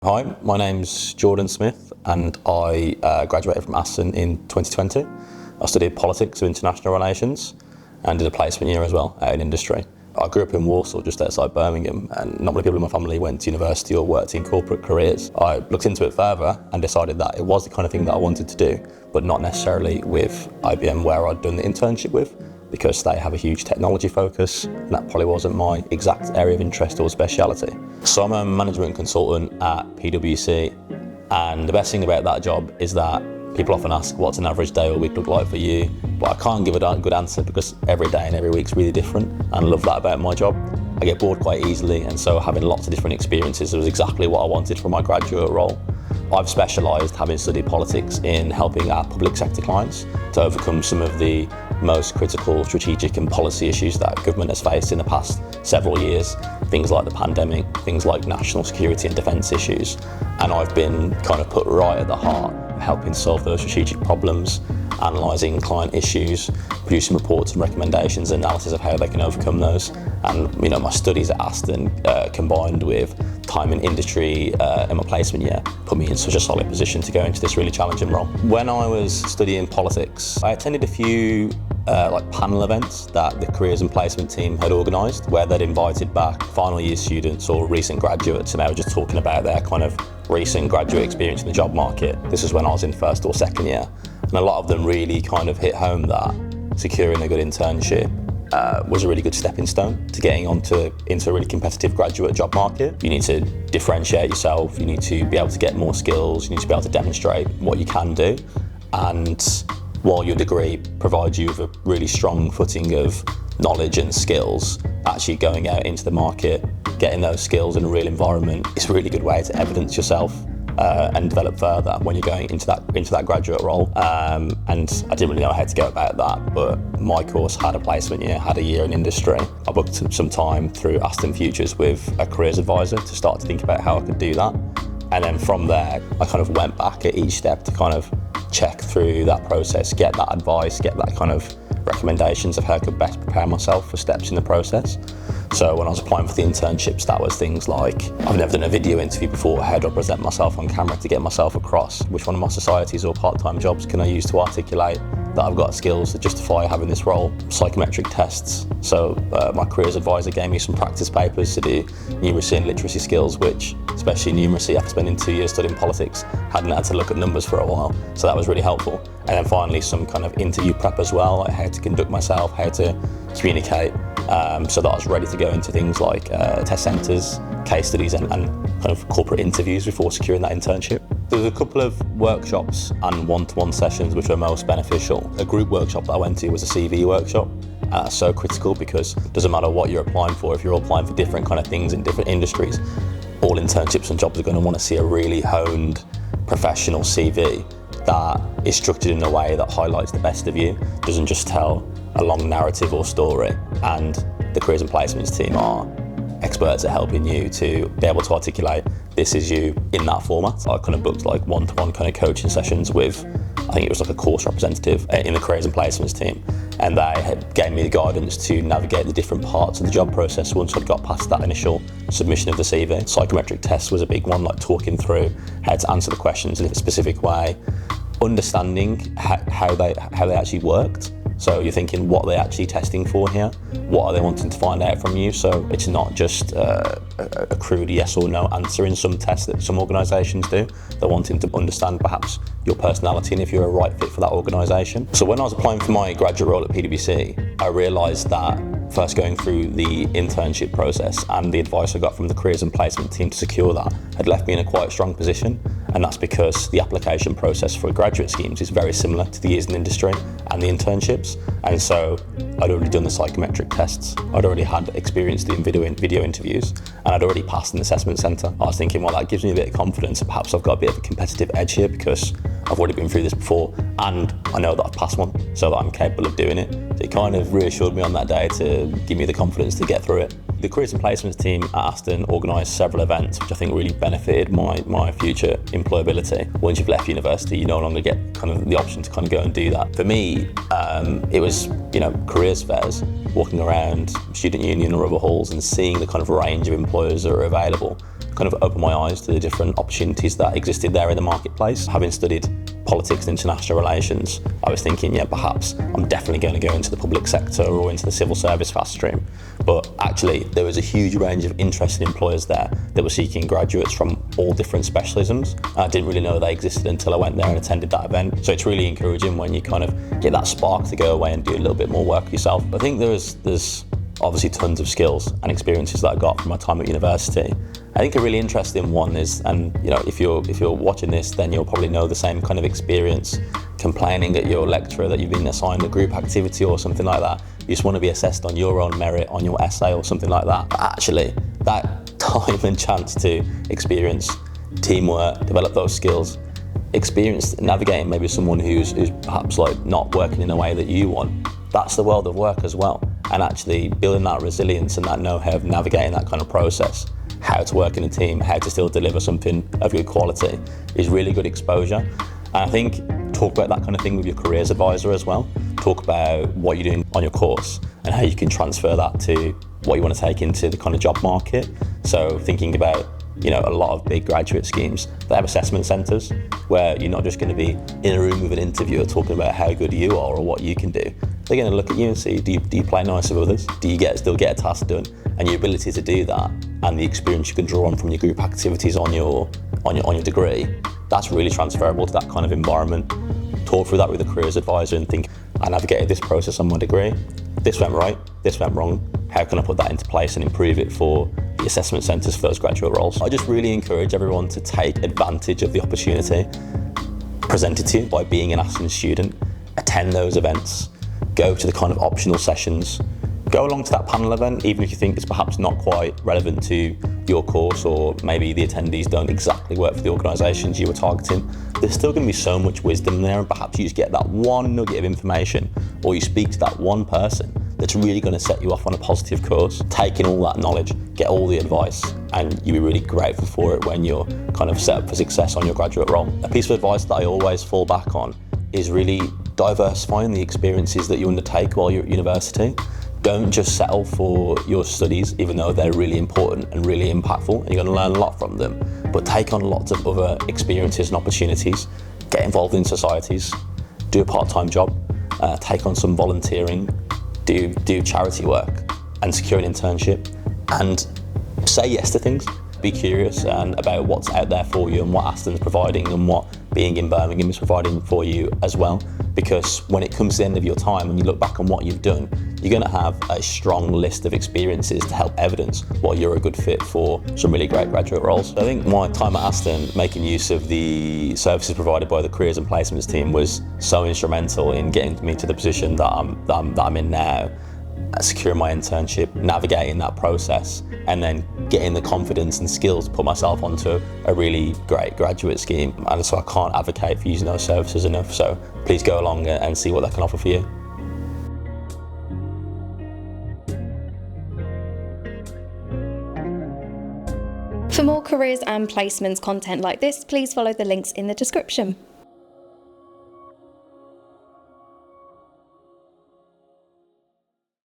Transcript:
Hi, my name's Jordan Smith and I graduated from Aston in 2020. I studied politics and international relations and did a placement year as well out in industry. I grew up in Warsaw, just outside Birmingham, and not many people in my family went to university or worked in corporate careers. I looked into it further and decided that it was the kind of thing that I wanted to do, but not necessarily with IBM where I'd done the internship with, because they have a huge technology focus and that probably wasn't my exact area of interest or speciality. So I'm a management consultant at PwC, and the best thing about that job is that people often ask what's an average day or week look like for you, but I can't give a good answer because every day and every week's really different, and I love that about my job. I get bored quite easily, and so having lots of different experiences was exactly what I wanted for my graduate role. I've specialised, having studied politics, in helping our public sector clients to overcome some of the most critical strategic and policy issues that government has faced in the past several years. Things like the pandemic, things like national security and defence issues. And I've been kind of put right at the heart of helping solve those strategic problems, analysing client issues, producing reports and recommendations, analysis of how they can overcome those. And my studies at Aston combined with time in industry in my placement year put me in such a solid position to go into this really challenging role. When I was studying politics, I attended a few panel events that the careers and placement team had organised, where they'd invited back final year students or recent graduates, and they were just talking about their kind of recent graduate experience in the job market. This was when I was in first or second year, and a lot of them really kind of hit home that securing a good internship was a really good stepping stone to getting into a really competitive graduate job market. You need to differentiate yourself, you need to be able to get more skills, you need to be able to demonstrate what you can do, and while your degree provides you with a really strong footing of knowledge and skills, actually going out into the market, getting those skills in a real environment is a really good way to evidence yourself and develop further when you're going into that graduate role. And I didn't really know how to go about that, but my course had a placement year, had a year in industry. I booked some time through Aston Futures with a careers advisor to start to think about how I could do that. And then from there, I kind of went back at each step to kind of check through that process, get that advice, get that kind of recommendations of how I could best prepare myself for steps in the process. So when I was applying for the internships, that was things like, I've never done a video interview before, how do I present myself on camera to get myself across? Which one of my societies or part-time jobs can I use to articulate that I've got skills to justify having this role? Psychometric tests. So my careers advisor gave me some practice papers to do numeracy and literacy skills, which, especially numeracy, after spending 2 years studying politics, hadn't had to look at numbers for a while. So that was really helpful. And then finally, some kind of interview prep as well, like how to conduct myself, how to communicate, so that I was ready to go into things like test centres, case studies and kind of corporate interviews before securing that internship. There was a couple of workshops and one-to-one sessions which were most beneficial. A group workshop that I went to was a CV workshop. That's so critical because it doesn't matter what you're applying for, if you're applying for different kind of things in different industries, all internships and jobs are going to want to see a really honed professional CV that is structured in a way that highlights the best of you, doesn't just tell a long narrative or story. And the careers and placements team are experts at helping you to be able to articulate this is you in that format. I kind of booked like one-to-one kind of coaching sessions with, I think it was like a course representative in the careers and placements team, and they gave me the guidance to navigate the different parts of the job process once I'd got past that initial submission of the CV. Psychometric tests was a big one, like talking through how to answer the questions in a specific way, understanding how they actually worked. So you're thinking, what are they actually testing for here? What are they wanting to find out from you? So it's not just a crude yes or no answer in some tests that some organisations do. They're wanting to understand perhaps your personality and if you're a right fit for that organisation. So when I was applying for my graduate role at PwC, I realised that first going through the internship process and the advice I got from the careers and placement team to secure that had left me in a quite strong position. And that's because the application process for graduate schemes is very similar to the years in industry and the internships. And so I'd already done the psychometric tests, I'd already had experience doing video interviews, and I'd already passed an assessment centre. I was thinking, well, that gives me a bit of confidence, and perhaps I've got a bit of a competitive edge here because I've already been through this before and I know that I've passed one, so that I'm capable of doing it. So it kind of reassured me on that day to give me the confidence to get through it. The careers and placements team at Aston organised several events which I think really benefited my future employability. Once you've left university, you no longer get kind of the option to kind of go and do that. For me, it was careers fairs, walking around student union or other halls and seeing the kind of range of employers that are available kind of opened my eyes to the different opportunities that existed there in the marketplace. Having studied politics and international relations, I was thinking, yeah, perhaps I'm definitely going to go into the public sector or into the civil service fast stream. But actually, there was a huge range of interested employers there that were seeking graduates from all different specialisms. I didn't really know they existed until I went there and attended that event. So it's really encouraging when you kind of get that spark to go away and do a little bit more work yourself. I think there's obviously tons of skills and experiences that I got from my time at university. I think a really interesting one is, and if you're watching this, then you'll probably know the same kind of experience, complaining at your lecturer that you've been assigned a group activity or something like that. You just want to be assessed on your own merit, on your essay or something like that. But actually, that time and chance to experience teamwork, develop those skills, experience navigating maybe someone who's perhaps like not working in a way that you want, that's the world of work as well. And actually building that resilience and that know-how of navigating that kind of process, how to work in a team, how to still deliver something of good quality is really good exposure. And I think talk about that kind of thing with your careers advisor as well. Talk about what you're doing on your course and how you can transfer that to what you want to take into the kind of job market. So thinking about, a lot of big graduate schemes, they have assessment centres where you're not just going to be in a room with an interviewer talking about how good you are or what you can do. They're going to look at you and see, do you play nice with others? Do you still get a task done? And your ability to do that and the experience you can draw on from your group activities on your degree, that's really transferable to that kind of environment. Talk through that with a careers advisor and think, I navigated this process on my degree. This went right, this went wrong. How can I put that into place and improve it for the assessment centres for those graduate roles? I just really encourage everyone to take advantage of the opportunity presented to you by being an Aston student. Attend those events, go to the kind of optional sessions, go along to that panel event, even if you think it's perhaps not quite relevant to your course or maybe the attendees don't exactly work for the organisations you were targeting. There's still going to be so much wisdom there, and perhaps you just get that one nugget of information or you speak to that one person that's really going to set you off on a positive course. Take in all that knowledge, get all the advice, and you'll be really grateful for it when you're kind of set up for success on your graduate role. A piece of advice that I always fall back on is really diversifying the experiences that you undertake while you're at university. Don't just settle for your studies, even though they're really important and really impactful, and you're going to learn a lot from them, but take on lots of other experiences and opportunities. Get involved in societies, do a part-time job, take on some volunteering, do charity work and secure an internship, and say yes to things. Be curious and about what's out there for you and what Aston's providing and what being in Birmingham is providing for you as well. Because when it comes to the end of your time and you look back on what you've done, you're going to have a strong list of experiences to help evidence why you're a good fit for some really great graduate roles. I think my time at Aston, making use of the services provided by the careers and placements team, was so instrumental in getting me to the position that I'm in now. Securing my internship, navigating that process, and then getting the confidence and skills to put myself onto a really great graduate scheme. And so I can't advocate for using those services enough, so please go along and see what they can offer for you. For more careers and placements content like this, please follow the links in the description.